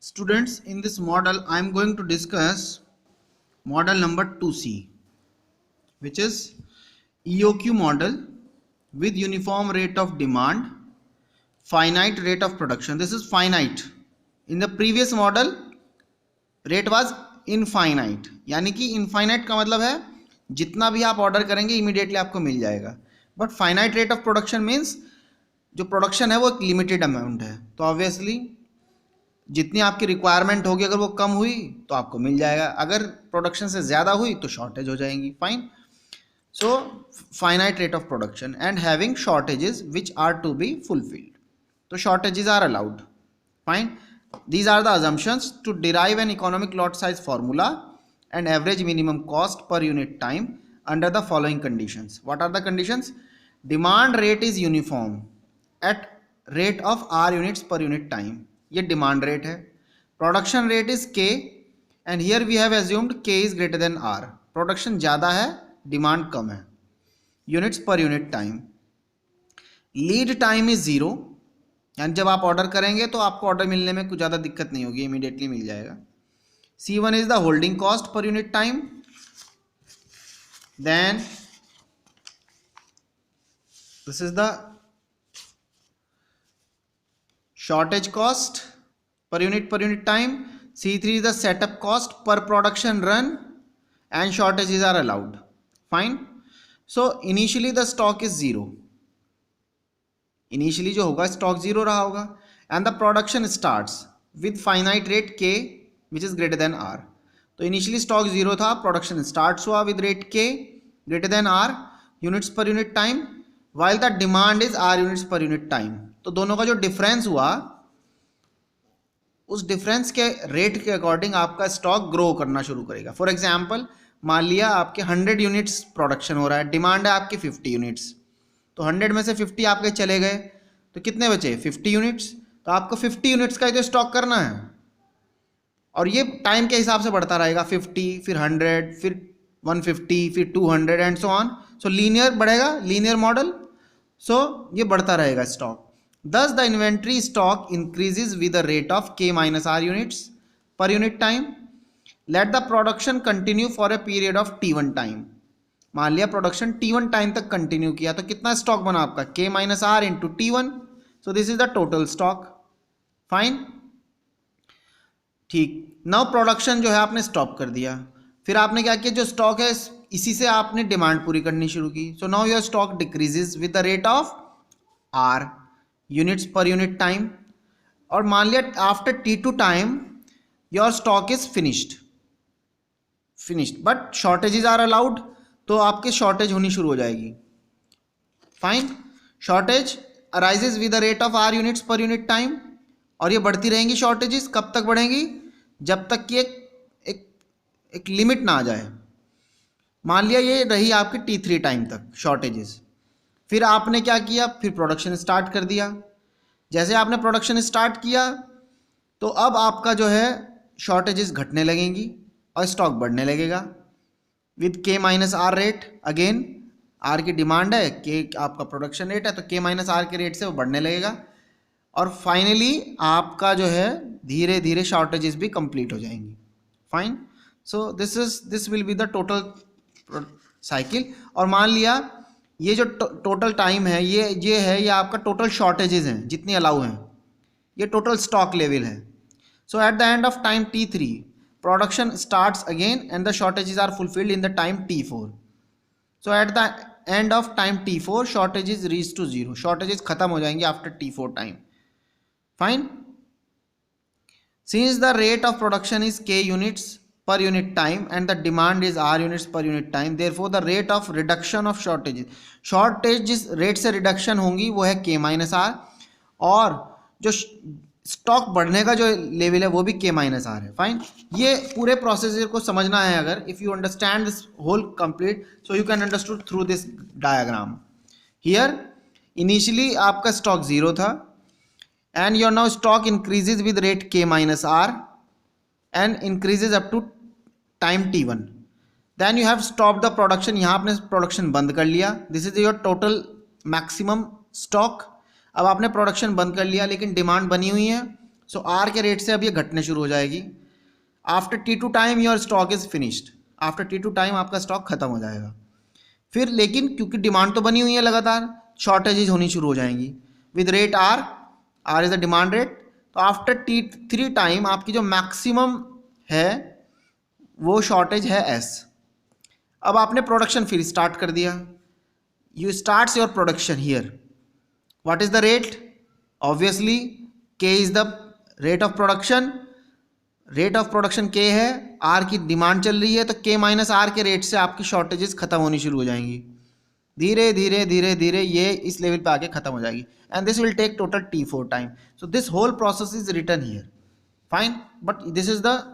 Students, in this model, I am going to discuss model number 2C, which is EOQ model with uniform rate of demand, finite rate of production. This is finite. In the previous model, rate was infinite. यानी कि infinite का मतलब है जितना भी आप order करेंगे immediately आपको मिल जाएगा. But finite rate of production means जो प्रोडक्शन है वो एक लिमिटेड अमाउंट है. तो ऑब्वियसली जितनी आपकी रिक्वायरमेंट होगी अगर वो कम हुई तो आपको मिल जाएगा, अगर प्रोडक्शन से ज़्यादा हुई तो शॉर्टेज हो जाएंगी. Fine. So finite rate of production and having shortages which are to be fulfilled. तो shortages are allowed. Fine. These are the assumptions to derive an economic lot size formula and average minimum cost per unit time under the following conditions. What are the conditions? Demand rate is uniform at rate of R units per unit time. ये demand rate है. Production rate is K and here we have assumed K is greater than R. Production ज़्यादा है, demand कम है. Units per unit time. Lead time is 0. यानी जब आप order करेंगे तो आपको ऑर्डर मिलने में कुछ ज़्यादा दिक्कत नहीं होगी, इमीडिएटली मिल जाएगा. C1 is the holding cost per unit time. Then this is the shortage cost per unit time. C3 is the setup cost per production run and shortages are allowed. Fine. So initially the stock is 0. Initially जो होगा stock 0 रहा होगा. And the production starts with finite rate K which is greater than R. तो initially stock 0 था, production starts हुआ with rate K greater than R units per unit time, while the demand is R units per unit time. तो दोनों का जो difference हुआ उस difference के रेट के अकॉर्डिंग आपका स्टॉक ग्रो करना शुरू करेगा. फॉर एग्जाम्पल मान लिया आपके 100 यूनिट्स प्रोडक्शन हो रहा है, डिमांड है आपकी 50 यूनिट्स. तो 100 में से 50 आपके चले गए तो कितने बचे? 50 यूनिट्स. तो आपको 50 यूनिट्स का ही तो स्टॉक करना है और ये टाइम के हिसाब से बढ़ता रहेगा. 50 फिर 100 फिर 150 फिर 200 and so on. So linear बढ़ेगा, लीनियर मॉडल. सो ये बढ़ता रहेगा स्टॉक. दस the inventory stock increases with the rate of K minus R units per unit time. Let the production continue for a period of T1 time. मान लिया production T1 time तक continue किया तो कितना स्टॉक बना आपका? K minus R into T1. So this is the total stock. Fine. ठीक. Now production जो है आपने स्टॉप कर दिया, फिर आपने क्या किया? जो स्टॉक है इसी से आपने डिमांड पूरी करनी शुरू की. So now your stock decreases with the rate of R units per unit time. और मान लिया after T2 time your stock is finished but shortages are allowed. तो आपके शॉर्टेज होनी शुरू हो जाएगी. Fine. Shortage arises with the rate of R units per unit time. और ये बढ़ती रहेंगी शॉर्टेजेस. कब तक बढ़ेंगी? जब तक कि एक लिमिट ना आ जाए. मान लिया ये रही आपकी T3 टाइम तक शॉर्टेजेस. फिर आपने क्या किया? फिर प्रोडक्शन स्टार्ट कर दिया. जैसे आपने प्रोडक्शन स्टार्ट किया तो अब आपका जो है शॉर्टेजेस घटने लगेंगी और स्टॉक बढ़ने लगेगा with K minus R rate. Again R की डिमांड है, K आपका प्रोडक्शन रेट है, तो K माइनस R के रेट से वो बढ़ने लगेगा. और फाइनली आपका जो है धीरे धीरे शॉर्टेजेस भी कंप्लीट हो जाएंगी. Fine. So this will be the total cycle. और मान लिया ये जो टोटल टाइम है ये आपका टोटल शॉर्टेजेस हैं जितनी अलाउ हैं, ये टोटल स्टॉक लेवल है. So at the end of time T3 production starts again and the shortages are fulfilled in the time T4. So at the end of time T4 shortages reach to 0. shortages खत्म हो जाएंगे after T4 time. Fine. Since the rate of production is K units per unit time and the demand is R units per unit time, therefore the rate of reduction of shortages जिस rate से reduction होंगी वो है K minus R. और जो stock बढ़ने का जो लेवल है वो भी K माइनस R है. फाइन. ये पूरे प्रोसेस को समझना है. अगर if you understand this whole complete so you can understood through this diagram. Here initially आपका स्टॉक 0 था and your now stock increases with rate K minus R and increases up to time T1. Then you have stop the production. यहाँ आपने production बंद कर लिया. This is your total maximum stock. अब आपने production बंद कर लिया लेकिन डिमांड बनी हुई है सो आर के रेट से अब ये घटने शुरू हो जाएगी। After T2 time your stock is finished, after T2 time आपका स्टॉक खत्म हो जाएगा। फिर लेकिन क्योंकि डिमांड तो बनी हुई है लगातार, शॉर्टेजेस होनी शुरू हो जाएंगी with rate R, R is the demand rate. तो आफ्टर T3 टाइम आपकी जो मैक्सिमम है वो शॉर्टेज है एस। अब आपने प्रोडक्शन फिर स्टार्ट कर दिया, you starts your production here. What is the rate? Obviously K is the rate of production, rate of production K है, आर की डिमांड चल रही है, तो के माइनस आर के रेट से आपकी शॉर्टेजेस खत्म होनी शुरू हो जाएंगी। धीरे धीरे धीरे धीरे ये इस लेवल पे आके खत्म हो जाएगी and this will take total T4 time. So this whole process is written here, fine, but this is the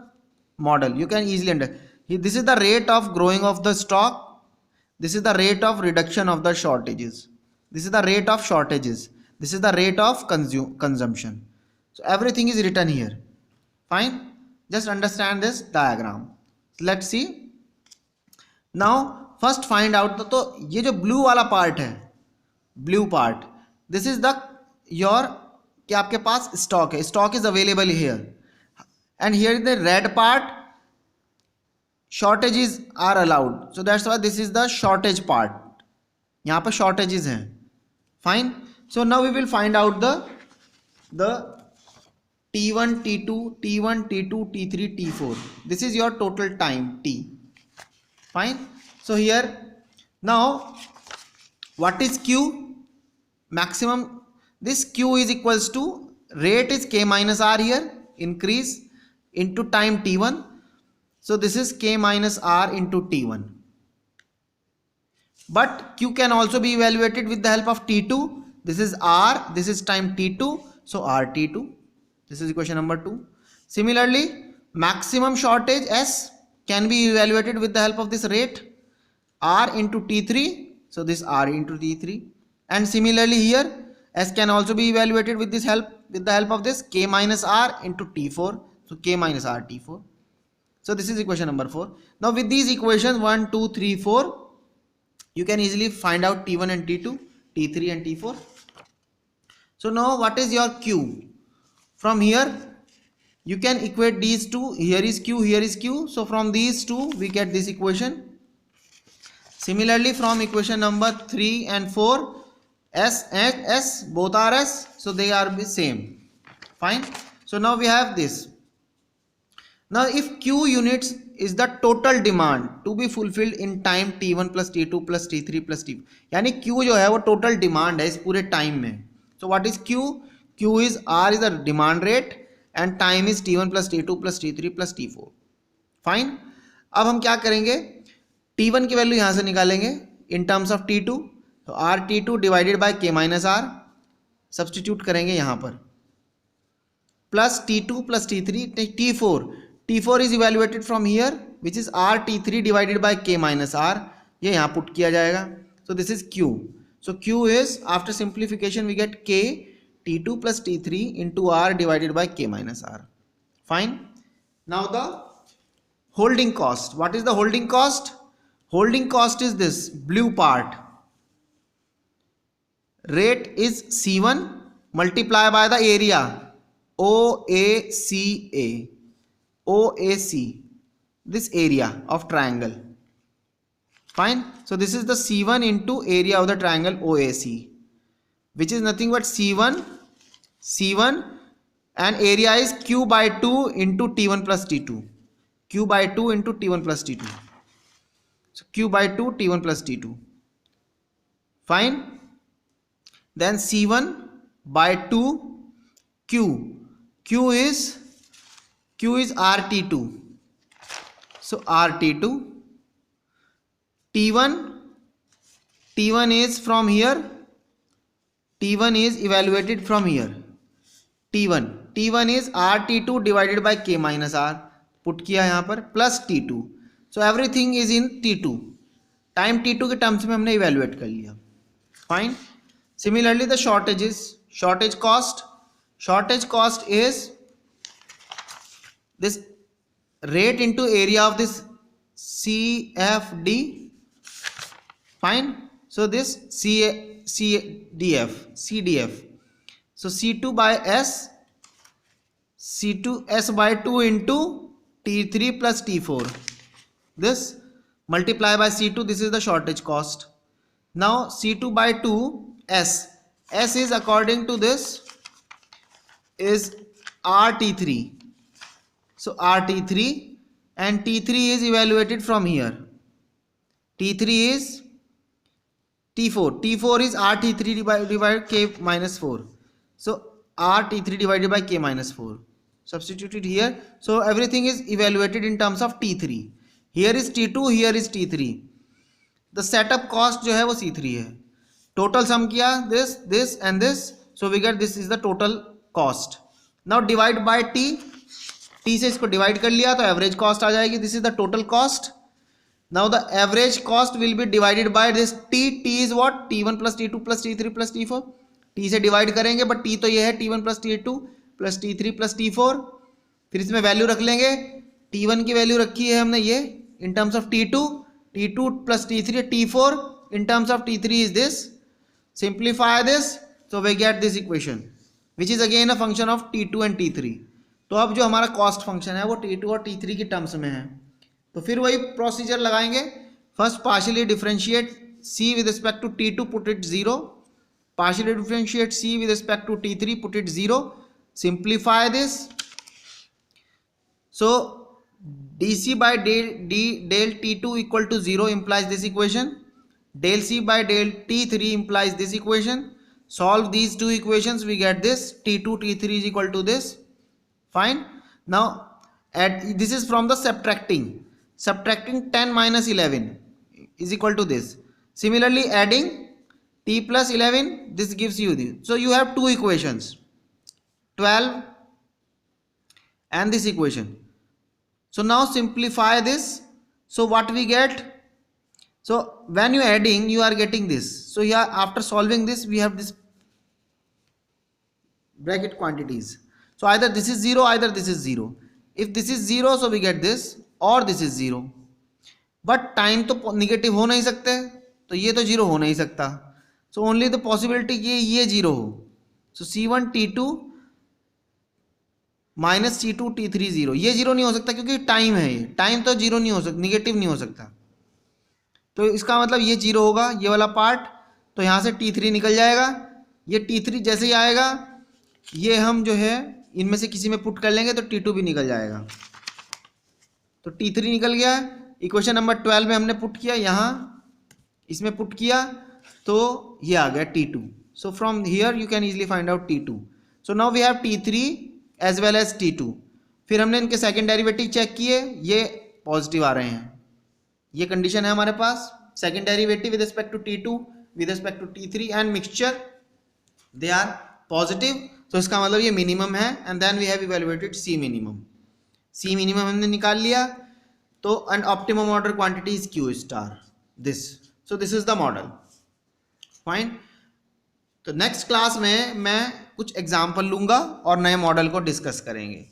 model, you can easily understand. This is the rate of growing of the stock, this is the rate of reduction of the shortages, this is the rate of shortages, this is the rate of consumption. So everything is written here, fine. Just understand this diagram. Let's see now. First find out, तो ये जो blue वाला part है, blue part, this is the your, कि आपके पास stock है, stock is available here, and here is the red part, shortages are allowed, so that's why this is the shortage part, यहाँ पर shortages हैं, fine. So now we will find out the T1 T2 T1 T2 T3 T4, this is your total time T, fine. So here now what is Q? Maximum, this Q is equals to, rate is K minus R here, increase into time T1, so this is K minus R into T1, but Q can also be evaluated with the help of T2, this is R, this is time T2, so RT2, this is equation number 2. Similarly maximum shortage S can be evaluated with the help of this rate R into T3, so this R into T3, and similarly here S can also be evaluated with this help, with the help of this K minus R into T4, so K minus R T4. So this is equation number 4. Now with these equations 1 2 3 4 you can easily find out T1 and T2, T3 and T4. So now what is your Q? From here you can equate these two, here is Q, here is Q, so from these two we get this equation. Similarly from equation number 3 and 4, S and S both are S, so they are the same, fine. So now we have this. Now if Q units is the total demand to be fulfilled in time T1 plus T2 plus T3 plus T, यानी Q जो है वो total demand है इस पूरे time में. So what is Q? Q is R is the demand rate and time is T1 plus T2 plus T3 plus T4, fine. अब हम क्या करेंगे, T1 की वैल्यू यहाँ से निकालेंगे in terms of T2, तो R T2 divided by K minus R substitute करेंगे यहाँ पर, plus T2 plus T3 T4, T4 is evaluated from here which is R T3 divided by K minus R, ये यहाँ put किया जाएगा, so this is Q. So Q is after simplification we get K T2 plus T3 into R divided by K minus R, fine. Now the holding cost. What is the holding cost? Holding cost is this blue part. Rate is C1 multiply by the area OACA, OAC, this area of triangle, fine. So this is the C1 into area of the triangle OAC, which is nothing but C1 and area is Q by 2 into T1 plus T2, Q by 2 into T1 plus T2, so Q by 2 T1 plus T2, fine. Then C1 by 2 Q is RT2, so RT2, T1 is from here, T1 is evaluated from here, T1 is RT2 divided by K minus R, put किया यहाँ पर, plus T2, so everything is in T2, time T2 के terms में हमने evaluate कर लिया, fine. Similarly the shortage cost is this rate into area of this CFD, fine. So this CDF, so C2 by S C2s by 2 into T3 plus T4. This multiply by C2, this is the shortage cost. Now C2 by 2 s, s is according to this is RT3. So RT3 and T3 is evaluated from here. T3 is T4. T4 is RT3 divided K minus 4. So RT3 divided by K minus 4. Substituted here. So everything is evaluated in terms of T3. Here is T2, here is T3. The setup cost जो है वो C3 है. Total sum किया this and this. So we get this is the total cost. Now divide by T. T से इसको divide कर लिया तो average cost आ जाएगी. This is the total cost. Now the average cost will be divided by this T. T is what? T1 plus T2 plus T3 plus T4. T से divide करेंगे but T तो ये है T1 plus T2 plus T3 plus T4. फिर इसमें value रख लेंगे. T1 की वैल्यू रखी है हमने ये in terms of T2. T2 plus T3, T4 in terms of T3 is this. Simplify this, so we get this equation, which is again a function of T2 and T3. तो अब जो हमारा cost function है वो T2 और T3 की terms में है. तो फिर वही प्रोसीजर लगाएंगे. First partially differentiate C with respect to T2, put it 0. Partially differentiate C with respect to T3, put it 0. Simplify this. So dC by del T2 equal to 0 implies this equation. Del C by del T3 implies this equation. Solve these two equations, we get this. T2 T3 is equal to this. Fine. Now this is from the subtracting 10 minus 11 is equal to this. Similarly adding T plus 11, this gives you this. So you have two equations, 12 and this equation. So now simplify this. So what we get? So when you are adding, you are getting this. So here after solving this, we have this bracket quantities. So either this is 0, either this is 0. If this is 0, so we get this, or this is 0. But time तो negative हो नहीं सकते, तो ये तो 0 हो नहीं सकता. So only the possibility कि ये 0 हो. So C1 T2 minus C2 T3 0, ये 0 नहीं हो सकता क्योंकि टाइम है. ये टाइम तो 0 नहीं हो सकता, निगेटिव नहीं हो सकता. तो इसका मतलब ये 0 होगा, ये वाला पार्ट. तो यहाँ से T3 निकल जाएगा. ये T3 जैसे ही आएगा, ये हम जो है इनमें से किसी में पुट कर लेंगे तो T2 भी निकल जाएगा. तो T3 निकल गया. इक्वेशन नंबर 12 में हमने पुट किया, यहाँ इसमें पुट किया तो ये आ गया T2. So from here you can easily find out T2. So now we have T3 as well as T2. फिर हमने इनके सेकेंड डेरिवेटिव चेक किए, ये पॉजिटिव आ रहे हैं. ये कंडीशन है हमारे पास. Second derivative with respect to T2 with respect to T3 and mixture they are positive. तो इसका मतलब ये मिनिमम है. And then we have evaluated C minimum. C minimum हमने निकाल लिया. तो and optimum order quantity is Q star this. So this is the model. Fine. तो नेक्स्ट क्लास में मैं कुछ एग्जाम्पल लूंगा और नए मॉडल को डिस्कस करेंगे.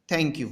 Thank you.